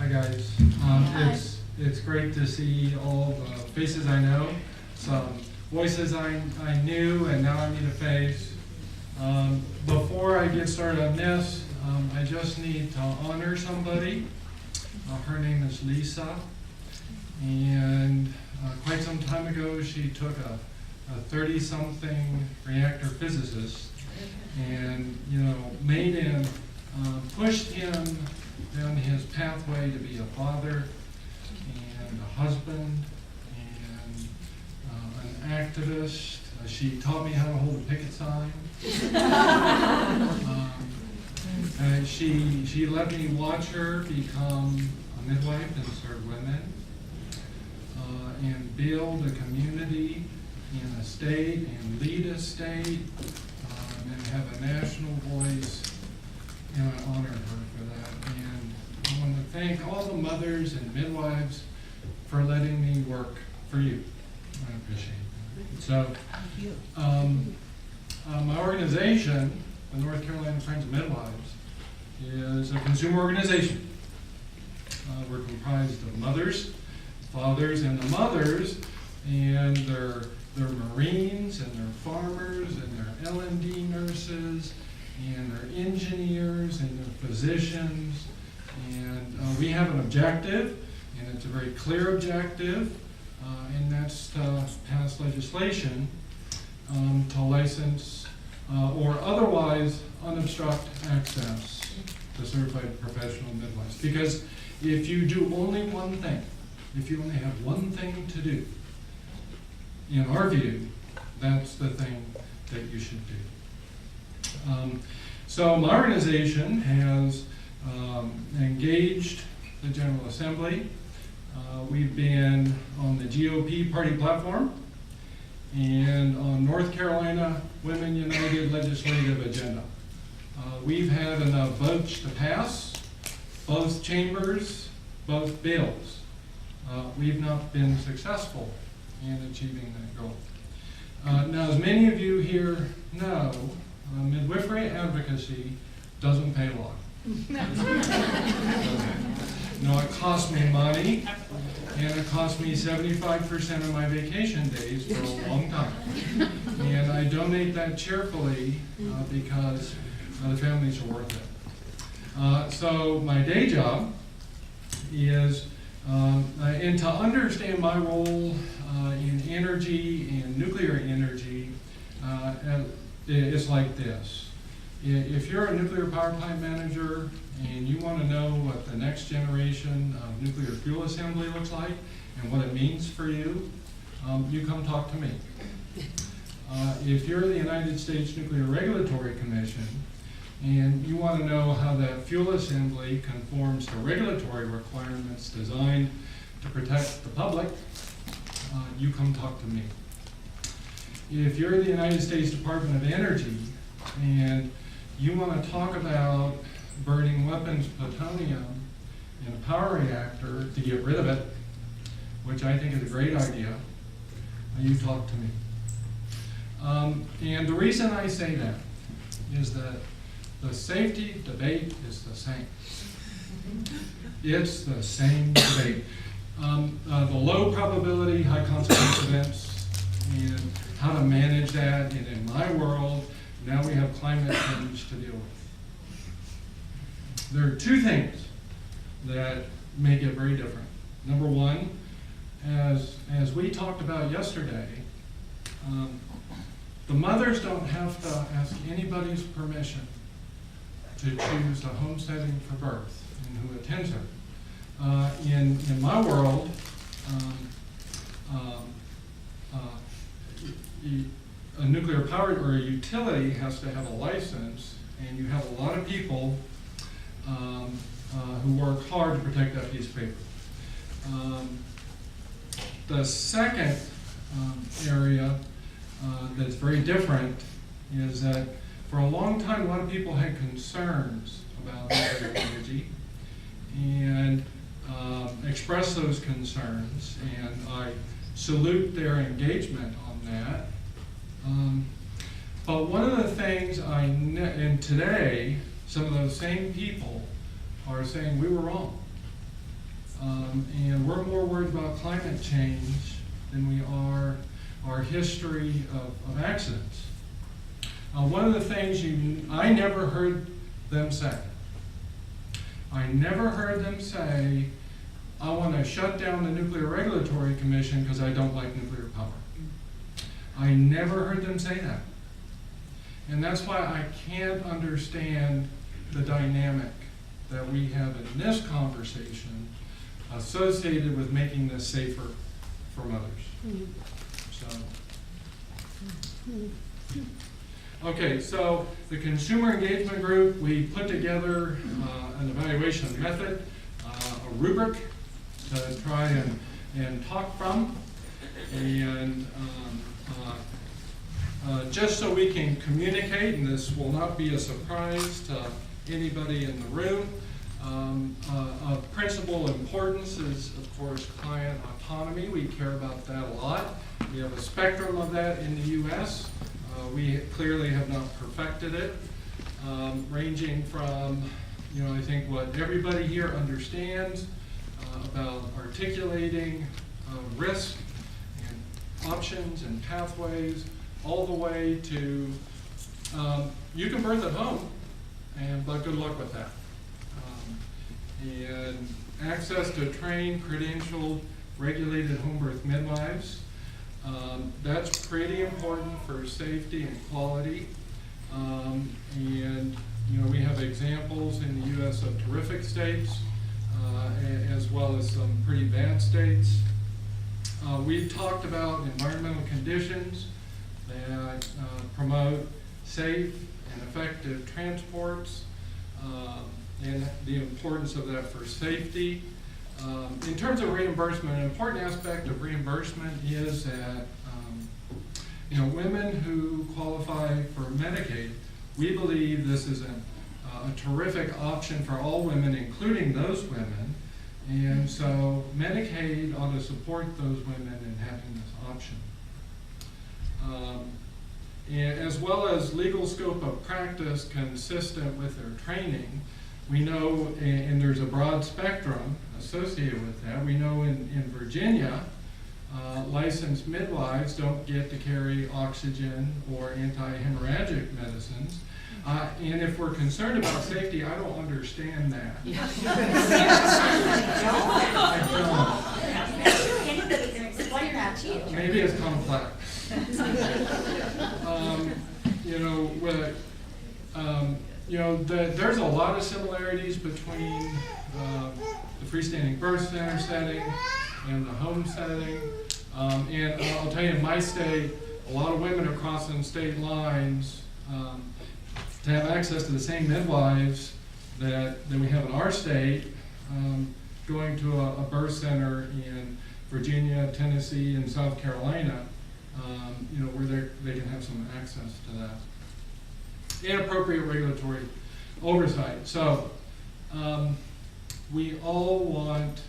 Hi guys. It's great to see all the faces I know, some voices I knew, and now I meet a face. Before I get started on this, I just need to honor somebody. Her name is Lisa, and quite some time ago she took a 30-something reactor physicist and made him, pushed him down his pathway to be a father and a husband and an activist. She taught me how to hold a picket sign. And she let me watch her become a midwife and serve women and build a community in a state and lead a state and have a national voice, and I honor her for that. And I want to thank all the mothers and midwives for letting me work for you. I appreciate it. So, my organization, the North Carolina Friends of Midwives, is a consumer organization. We're comprised of mothers, fathers, and the mothers, and they're Marines, and they're farmers, and they're L&D nurses, and they're engineers, and they're physicians, and we have an objective, and it's a very clear objective, and that's to pass legislation to license or otherwise unobstruct access to certified professional midwives. Because if you do only one thing, if you only have one thing to do, in our view, that's the thing that you should do. So my organization has engaged the General Assembly. We've been on the GOP party platform and on North Carolina Women United legislative agenda. We've had enough votes to pass both chambers, both bills. We've not been successful in achieving that goal. Now, as many of you here know, midwifery advocacy doesn't pay a lot. No, it costs me money, and it costs me 75% of my vacation days for a long time. And I donate that cheerfully because the families are worth it. So my day job is, and to understand my role in energy and nuclear energy, it's like this. If you're a nuclear power plant manager and you want to know what the next generation of nuclear fuel assembly looks like and what it means for you, you come talk to me. If you're the United States Nuclear Regulatory Commission and you want to know how that fuel assembly conforms to regulatory requirements designed to protect the public, you come talk to me. If you're the United States Department of Energy and you want to talk about burning weapons plutonium in a power reactor to get rid of it, which I think is a great idea, you talk to me. And the reason I say that is that the safety debate is the same. It's the same debate. The low probability, high consequence events, and how to manage that, and in my world, now we have climate change to deal with. There are two things that make it very different. Number one, as we talked about yesterday, the mothers don't have to ask anybody's permission to choose the home setting for birth and who attends her. In my world, a nuclear power or a utility has to have a license, and you have a lot of people who work hard to protect that piece of paper. The second area that's very different is that for a long time a lot of people had concerns about nuclear energy and expressed those concerns, and I salute their engagement on that. But one of the things and today, some of those same people are saying we were wrong. And we're more worried about climate change than we are our history of accidents. One of the things I never heard them say, I want to shut down the Nuclear Regulatory Commission because I don't like nuclear power. I never heard them say that. And that's why I can't understand the dynamic that we have in this conversation associated with making this safer for mothers. Okay, so the consumer engagement group, we put together an evaluation method, a rubric to try and talk from, and just so we can communicate, and this will not be a surprise to anybody in the room, of principal importance is, of course, client autonomy. We care about that a lot. We have a spectrum of that in the U.S. We clearly have not perfected it, ranging from, I think what everybody here understands about articulating risk and options and pathways, all the way to you can birth at home, but good luck with that. And access to trained, credentialed, regulated home birth midwives. That's pretty important for safety and quality. And we have examples in the U.S. of terrific states, as well as some pretty bad states. We've talked about environmental conditions that promote safe and effective transports, and the importance of that for safety. In terms of reimbursement, an important aspect of reimbursement is that women who qualify for Medicaid, we believe this is a terrific option for all women, including those women, and so Medicaid ought to support those women in having this option. As well as legal scope of practice consistent with their training. We know, and there's a broad spectrum associated with that. We know in Virginia, licensed midwives don't get to carry oxygen or anti-hemorrhagic medicines. And if we're concerned about safety, I don't understand that. Anybody can explain that to you. Maybe it's complex. There's a lot of similarities between the freestanding birth center setting and the home setting. And I'll tell you, in my state, a lot of women are crossing state lines to have access to the same midwives that we have in our state, going to a birth center in Virginia, Tennessee, and South Carolina, where they can have some access to that. And appropriate regulatory oversight. So we all want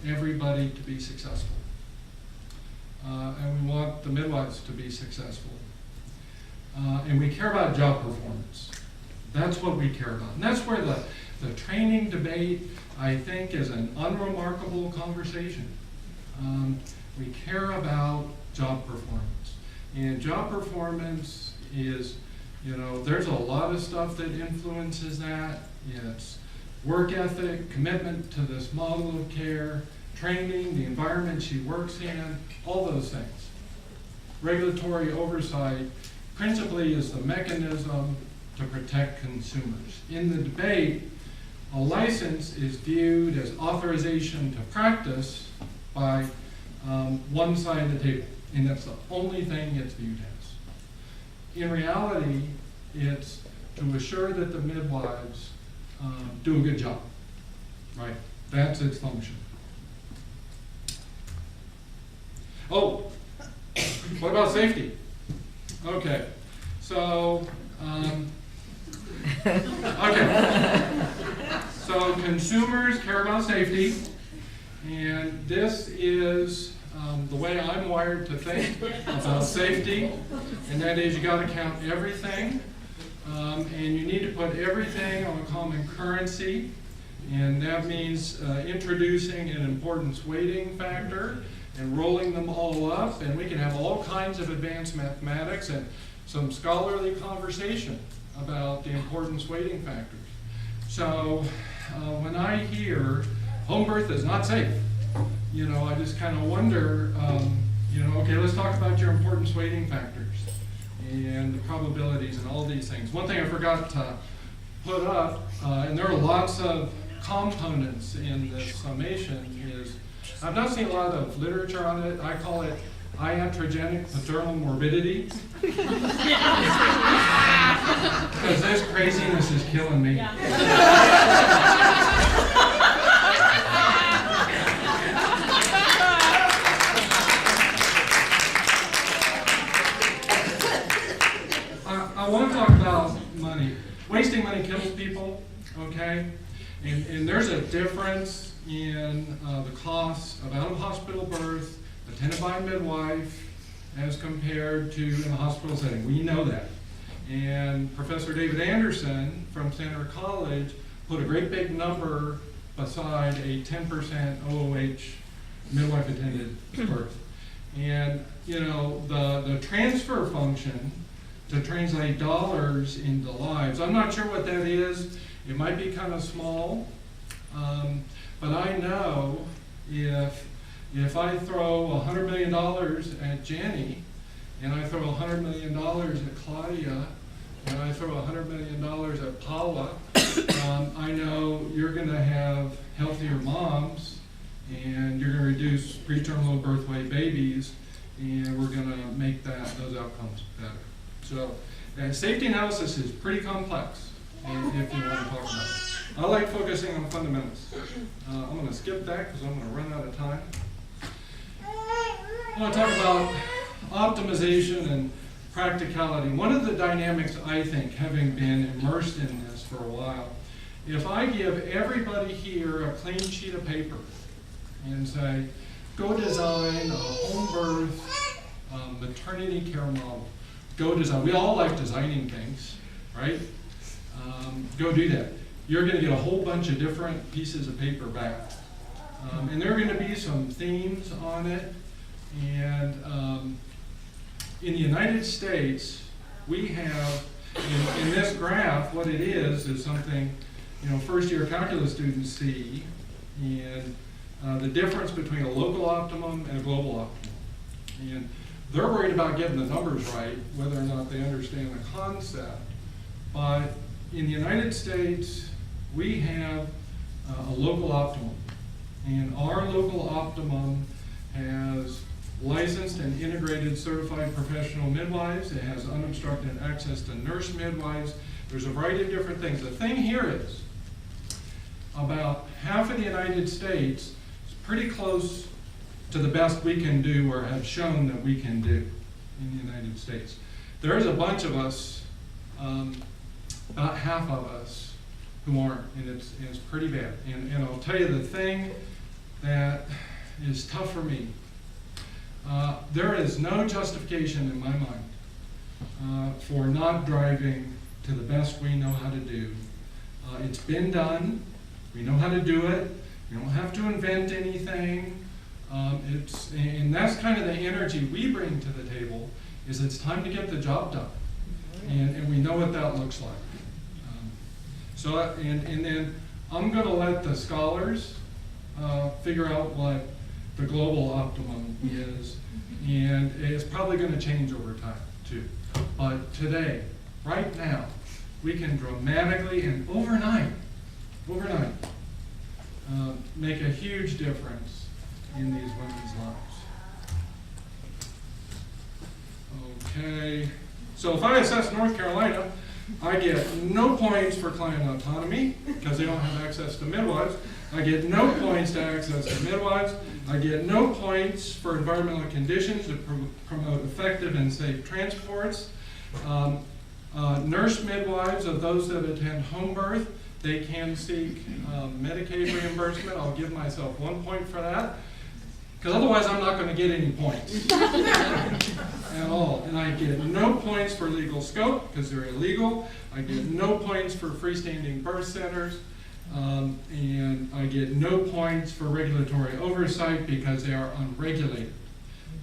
everybody to be successful. And we want the midwives to be successful. And we care about job performance. That's what we care about. And that's where the training debate, I think, is an unremarkable conversation. We care about job performance. And job performance is, there's a lot of stuff that influences that. It's work ethic, commitment to this model of care, training, the environment she works in, all those things. Regulatory oversight principally is the mechanism to protect consumers. In the debate, a license is viewed as authorization to practice by one side of the table, and that's the only thing it's viewed as. In reality, it's to assure that the midwives do a good job, right? That's its function. Oh, what about safety? Okay, so, so consumers care about safety, and this is the way I'm wired to think about safety, and that is you got to count everything, and you need to put everything on a common currency. And that means introducing an importance weighting factor and rolling them all up, and we can have all kinds of advanced mathematics and some scholarly conversation about the importance weighting factors. So when I hear home birth is not safe, I just kind of wonder, okay, let's talk about your importance weighting factors and the probabilities and all these things. One thing I forgot to put up, and there are lots of components in this summation, is I've not seen a lot of literature on it. I call it iatrogenic paternal morbidity. Because this craziness is killing me. I want to talk about money. Wasting money kills people, okay? And there's a difference in the cost of out-of-hospital birth attended by a midwife as compared to in a hospital setting. We know that. And Professor David Anderson from Center College put a great big number beside a 10% OOH midwife-attended birth. And, the transfer function to translate dollars into lives, I'm not sure what that is. It might be kind of small, but I know if I throw $100 million at Jenny, and I throw $100 million at Claudia, and I throw $100 million at Paula, I know you're going to have healthier moms, and you're going to reduce preterm low birth weight babies, and we're going to make those outcomes better. So, safety analysis is pretty complex, if you want to talk about it. I like focusing on fundamentals. I'm going to skip that because I'm going to run out of time. I want to talk about optimization and practicality. One of the dynamics, I think, having been immersed in this for a while, if I give everybody here a clean sheet of paper and say, go design a home birth maternity care model. Go design. We all like designing things, right? Go do that. You're going to get a whole bunch of different pieces of paper back. And there are going to be some themes on it. And in the United States, we have, in this graph, what it is something, first year calculus students see, and the difference between a local optimum and a global optimum. And they're worried about getting the numbers right, whether or not they understand the concept. But in the United States, we have a local optimum. And our local optimum has licensed and integrated certified professional midwives. It has unobstructed access to nurse midwives. There's a variety of different things. The thing here is, about half of the United States is pretty close to the best we can do or have shown that we can do in the United States. There's a bunch of us, about half of us, who aren't, and it's pretty bad. And I'll tell you the thing that is tough for me. There is no justification in my mind for not driving to the best we know how to do. It's been done. We know how to do it. We don't have to invent anything. And that's kind of the energy we bring to the table, is it's time to get the job done. And we know what that looks like. And then I'm going to let the scholars figure out what the global optimum is. And it's probably going to change over time, too. But today, right now, we can dramatically and overnight, make a huge difference in these women's lives. Okay, so if I assess North Carolina, I get no points for client autonomy because they don't have access to midwives. I get no points to access to midwives. I get no points for environmental conditions to promote effective and safe transports. Nurse midwives of those that attend home birth, they can seek Medicaid reimbursement. I'll give myself 1 point for that, because otherwise I'm not going to get any points at all. And I get no points for legal scope because they're illegal. I get no points for freestanding birth centers. And I get no points for regulatory oversight because they are unregulated.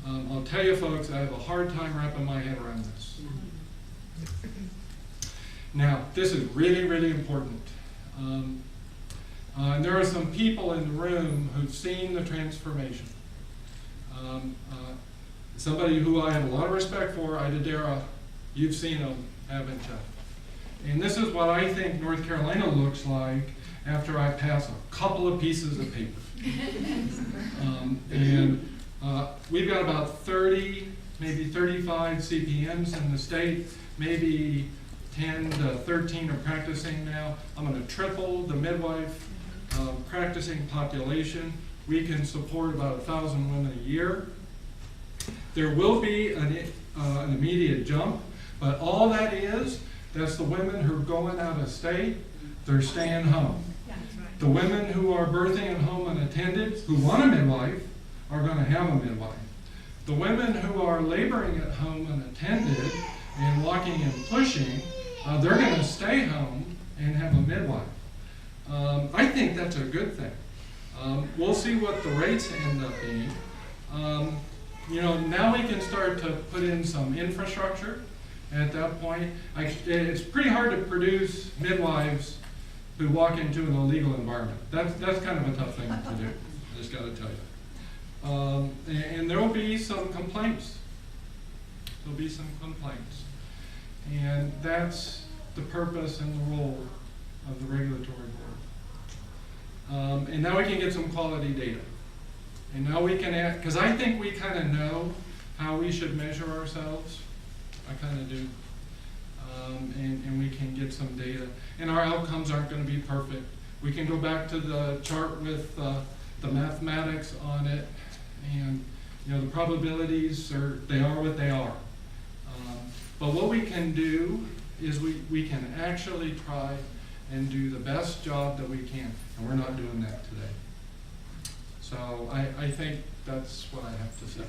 I'll tell you folks, I have a hard time wrapping my head around this. Now, this is really, really important. And there are some people in the room who've seen the transformation. Somebody who I have a lot of respect for, Idadera, you've seen them, haven't you? And this is what I think North Carolina looks like after I pass a couple of pieces of paper. We've got about 30, maybe 35 CPMs in the state, maybe 10 to 13 are practicing now. I'm going to triple the midwife practicing population. We can support about 1,000 women a year. There will be an immediate jump, but all that is, that's the women who are going out of state, they're staying home. The women who are birthing at home unattended, who want a midwife, are going to have a midwife. The women who are laboring at home unattended and walking and pushing, they're going to stay home and have a midwife. I think that's a good thing. We'll see what the rates end up being. Now we can start to put in some infrastructure at that point. It's pretty hard to produce midwives who walk into an illegal environment. That's kind of a tough thing to do, I just got to tell you. And there will be some complaints. There'll be some complaints. And that's the purpose and the role of the regulatory board. And now we can get some quality data. And now we can add, because I think we kind of know how we should measure ourselves. I kind of do. And we can get some data. And our outcomes aren't going to be perfect. We can go back to the chart with the mathematics on it. And the probabilities they are what they are. But what we can do is we can actually try and do the best job that we can. And we're not doing that today. So I think that's what I have to say.